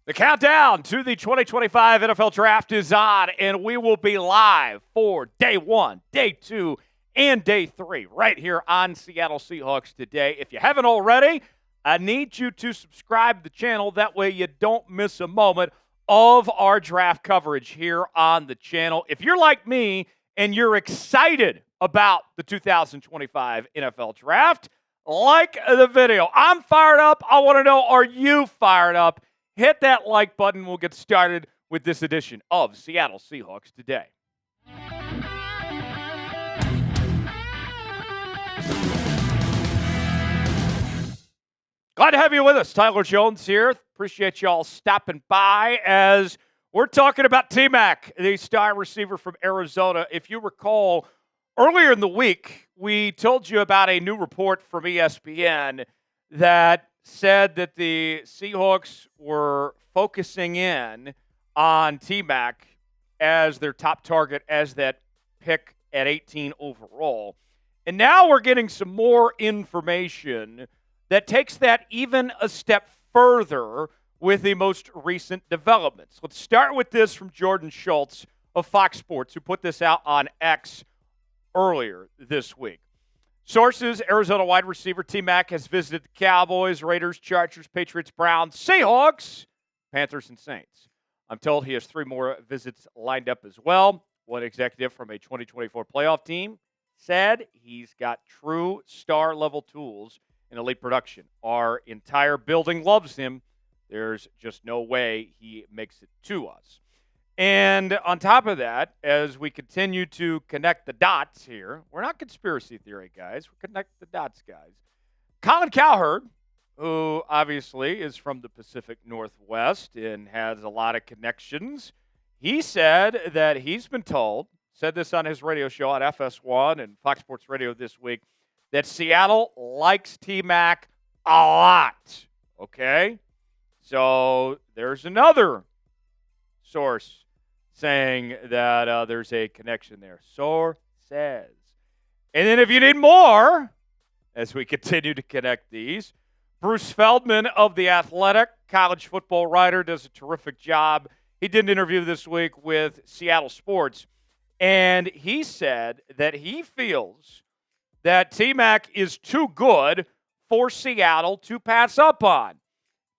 The countdown to the 2025 NFL Draft is on, and we will be live for day 1, day 2, and day 3 right here on Seattle Seahawks Today. If you haven't already, I need you to subscribe to the channel. That way you don't miss a moment of our draft coverage here on the channel. If you're like me and you're excited about the 2025 NFL Draft, like the video. I'm fired up. I want to know, are you fired up? Hit that like button. We'll get started with this edition of Seattle Seahawks Today. Glad to have you with us. Tyler Jones here. Appreciate y'all stopping by as we're talking about T-Mac, the star receiver from Arizona. If you recall, earlier in the week, we told you about a new report from ESPN that said that the Seahawks were focusing in on T-Mac as their top target, as that pick at 18 overall. And now we're getting some more information that takes that even a step further with the most recent developments. Let's start with this from Jordan Schultz of Fox Sports, who put this out on X earlier this week. Sources: Arizona wide receiver T-Mac has visited the Cowboys, Raiders, Chargers, Patriots, Browns, Seahawks, Panthers, and Saints. I'm told he has 3 more visits lined up as well. One executive from a 2024 playoff team said he's got true star-level tools and elite production. Our entire building loves him. There's just no way he makes it to us. And on top of that, as we continue to connect the dots here, we're not conspiracy theory guys. We're connect the dots guys. Colin Cowherd, who obviously is from the Pacific Northwest and has a lot of connections, he said that he's been told, said this on his radio show on FS1 and Fox Sports Radio this week, that Seattle likes T-Mac a lot. Okay? So there's another source saying that there's a connection there. Source says. And then if you need more, as we continue to connect these, Bruce Feldman of The Athletic, college football writer, does a terrific job. He did an interview this week with Seattle Sports, and he said that he feels that T-Mac is too good for Seattle to pass up on.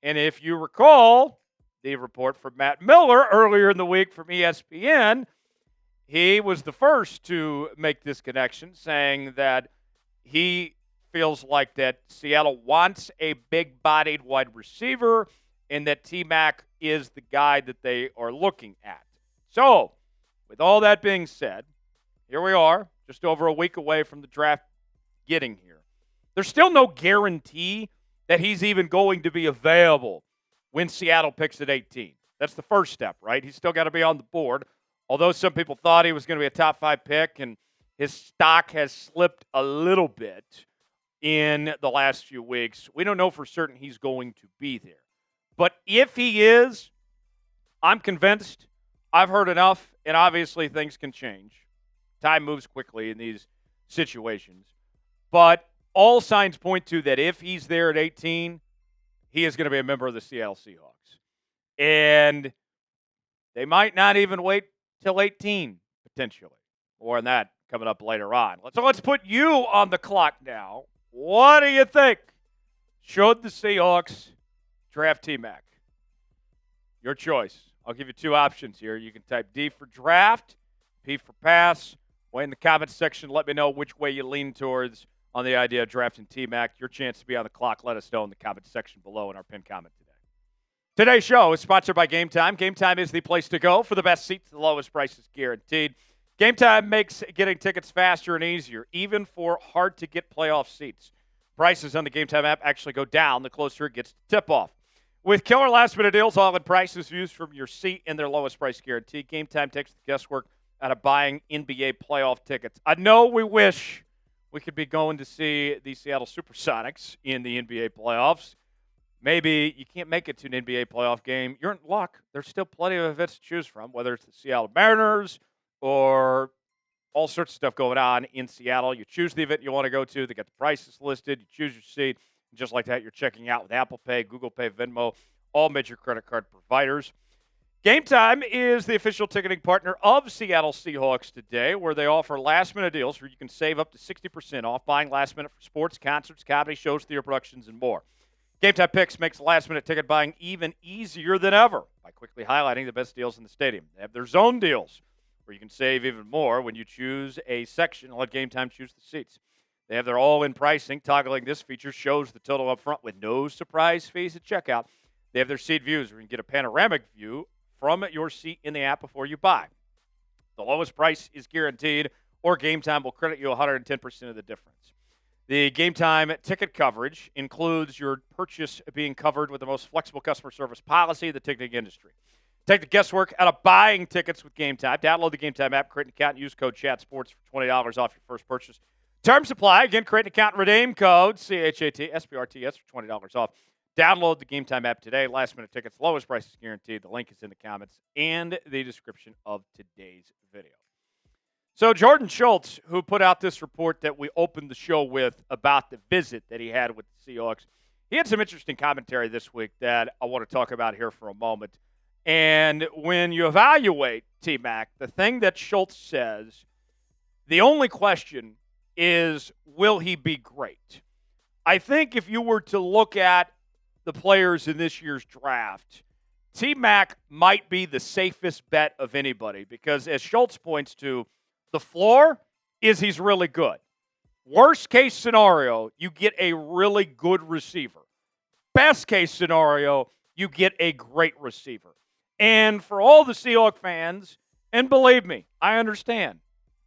And if you recall the report from Matt Miller earlier in the week from ESPN, he was the first to make this connection, saying that he feels like that Seattle wants a big-bodied wide receiver and that T-Mac is the guy that they are looking at. So, with all that being said, here we are, just over a week away from the draft getting here. There's still no guarantee that he's even going to be available when Seattle picks at 18. That's the first step, right? He's still got to be on the board. Although some people thought he was going to be a top 5 pick, and his stock has slipped a little bit in the last few weeks, we don't know for certain he's going to be there. But if he is, I'm convinced. I've heard enough, and obviously things can change. Time moves quickly in these situations. But all signs point to that if he's there at 18, he is going to be a member of the Seattle Seahawks. And they might not even wait till 18, potentially. More on that coming up later on. So let's put you on the clock now. What do you think? Should the Seahawks draft T-Mac? Your choice. I'll give you 2 options here. You can type D for draft, P for pass. Way in the comments section, let me know which way you lean towards on the idea of drafting T-Mac. Your chance to be on the clock, let us know in the comments section below in our pinned comment today. Today's show is sponsored by Game Time. Game Time is the place to go for the best seats, the lowest prices guaranteed. Game Time makes getting tickets faster and easier, even for hard-to-get playoff seats. Prices on the Game Time app actually go down the closer it gets to tip-off. With killer last-minute deals, all in prices views from your seat and their lowest price guarantee, Game Time takes the guesswork out of buying NBA playoff tickets. I know we wish we could be going to see the Seattle Supersonics in the NBA playoffs. Maybe you can't make it to an NBA playoff game. You're in luck. There's still plenty of events to choose from, whether it's the Seattle Mariners or all sorts of stuff going on in Seattle. You choose the event you want to go to. They got the prices listed. You choose your seat. And just like that, you're checking out with Apple Pay, Google Pay, Venmo, all major credit card providers. Game Time is the official ticketing partner of Seattle Seahawks today, where they offer last-minute deals where you can save up to 60% off buying last minute for sports, concerts, comedy shows, theater productions, and more. Game Time Picks makes last-minute ticket buying even easier than ever by quickly highlighting the best deals in the stadium. They have their zone deals, where you can save even more when you choose a section and let Game Time choose the seats. They have their all-in pricing. Toggling this feature shows the total up front with no surprise fees at checkout. They have their seat views where you can get a panoramic view from your seat in the app before you buy. The lowest price is guaranteed, or Game Time will credit you 110% of the difference. The Game Time ticket coverage includes your purchase being covered with the most flexible customer service policy in the ticketing industry. Take the guesswork out of buying tickets with Game Time. Download the Game Time app, create an account, and use code CHATSPORTS for $20 off your first purchase. Terms apply. Again, create an account and redeem code CHATSPRTS for $20 off. Download the Game Time app today. Last-minute tickets, lowest prices guaranteed. The link is in the comments and the description of today's video. So Jordan Schultz, who put out this report that we opened the show with about the visit that he had with the Seahawks, he had some interesting commentary this week that I want to talk about here for a moment. And when you evaluate T-Mac, the thing that Schultz says, the only question is, will he be great? I think if you were to look at the players in this year's draft, T-Mac might be the safest bet of anybody because, as Schultz points to, the floor is he's really good. Worst case scenario, you get a really good receiver. Best case scenario, you get a great receiver. And for all the Seahawks fans, and believe me, I understand.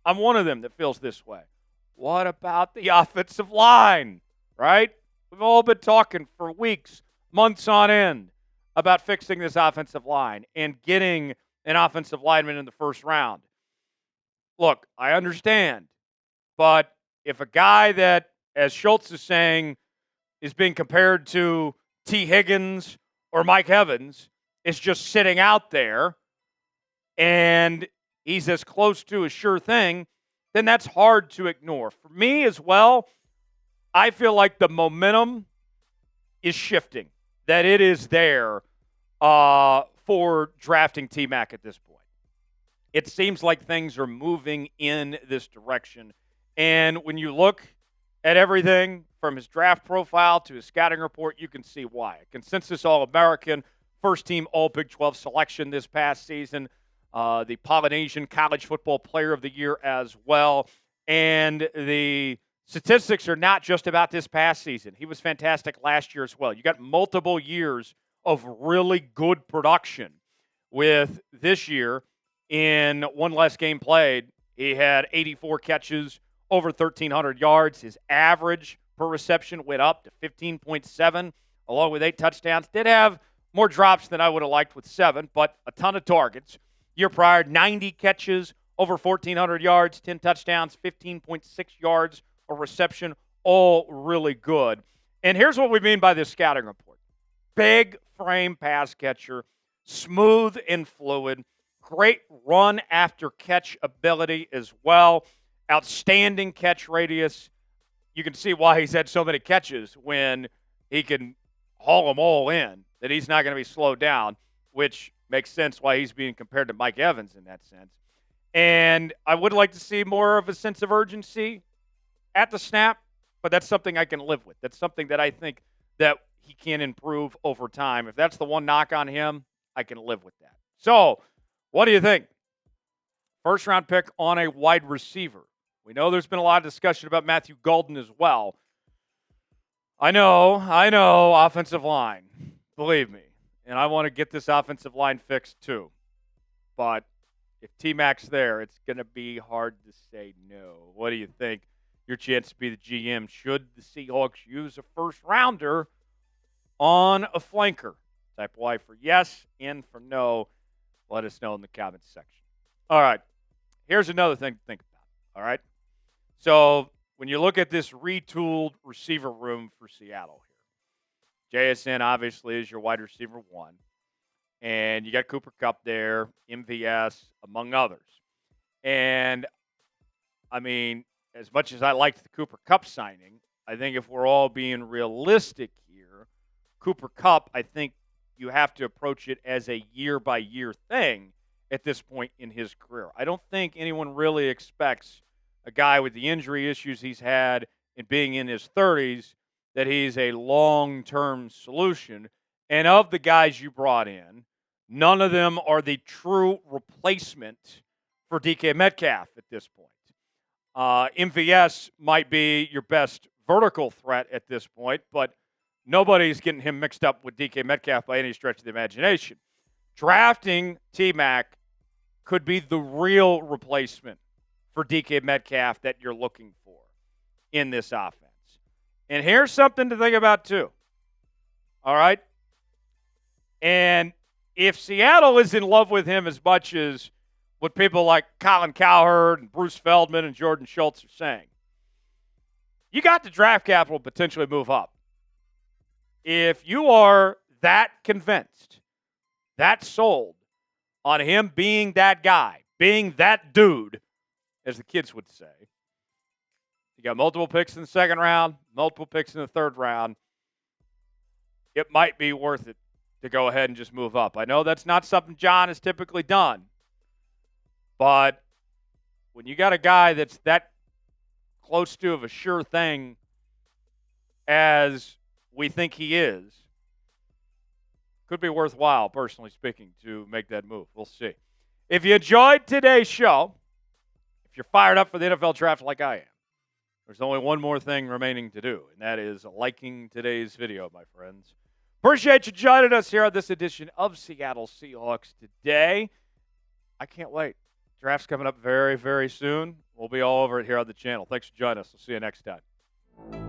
I'm one of them that feels this way. What about the offensive line, right? We've all been talking for weeks, months on end, about fixing this offensive line and getting an offensive lineman in the first round. Look, I understand, but if a guy that, as Schultz is saying, is being compared to T. Higgins or Mike Evans, is just sitting out there and he's as close to a sure thing, then that's hard to ignore. For me as well, I feel like the momentum is shifting, that it is there for drafting T-Mac at this point. It seems like things are moving in this direction. And when you look at everything from his draft profile to his scouting report, you can see why. A consensus All-American, first-team All-Big 12 selection this past season, the Polynesian College Football Player of the Year as well. And the statistics are not just about this past season. He was fantastic last year as well. You got multiple years of really good production with this year. In one less game played, he had 84 catches, over 1,300 yards. His average per reception went up to 15.7, along with 8 touchdowns. Did have more drops than I would have liked with 7, but a ton of targets. Year prior, 90 catches, over 1,400 yards, 10 touchdowns, 15.6 yards a reception, all really good. And here's what we mean by this scouting report. Big frame pass catcher, smooth and fluid. Great run after catch ability as well. Outstanding catch radius. You can see why he's had so many catches when he can haul them all in, that he's not going to be slowed down, which makes sense why he's being compared to Mike Evans in that sense. And I would like to see more of a sense of urgency at the snap, but that's something I can live with. That's something that I think that he can improve over time. If that's the one knock on him, I can live with that. So, what do you think? First round pick on a wide receiver. We know there's been a lot of discussion about Matthew Golden as well. I know, offensive line. Believe me. And I want to get this offensive line fixed too. But if T-Mac's there, it's going to be hard to say no. What do you think? Your chance to be the GM. Should the Seahawks use a first rounder on a flanker? Type Y for yes and for no. Let us know in the comments section. All right. Here's another thing to think about. All right. So when you look at this retooled receiver room for Seattle here, JSN obviously is your wide receiver 1. And you got Cooper Kupp there, MVS, among others. And, I mean, as much as I liked the Cooper Kupp signing, I think if we're all being realistic here, Cooper Kupp, I think, you have to approach it as a year-by-year thing at this point in his career. I don't think anyone really expects a guy with the injury issues he's had and being in his 30s that he's a long-term solution. And of the guys you brought in, none of them are the true replacement for DK Metcalf at this point. MVS might be your best vertical threat at this point, but nobody's getting him mixed up with DK Metcalf by any stretch of the imagination. Drafting T-Mac could be the real replacement for DK Metcalf that you're looking for in this offense. And here's something to think about too. All right? And if Seattle is in love with him as much as what people like Colin Cowherd and Bruce Feldman and Jordan Schultz are saying, you got the draft capital to potentially move up. If you are that convinced, that sold on him being that guy, being that dude, as the kids would say, you got multiple picks in the second round, multiple picks in the third round, it might be worth it to go ahead and just move up. I know that's not something John has typically done, but when you got a guy that's that close to of a sure thing as we think he is, could be worthwhile, personally speaking, to make that move. We'll see. If you enjoyed today's show, if you're fired up for the NFL draft like I am, there's only one more thing remaining to do, and that is liking today's video, my friends. Appreciate you joining us here on this edition of Seattle Seahawks Today. I can't wait. Draft's coming up very, very soon. We'll be all over it here on the channel. Thanks for joining us. We'll see you next time.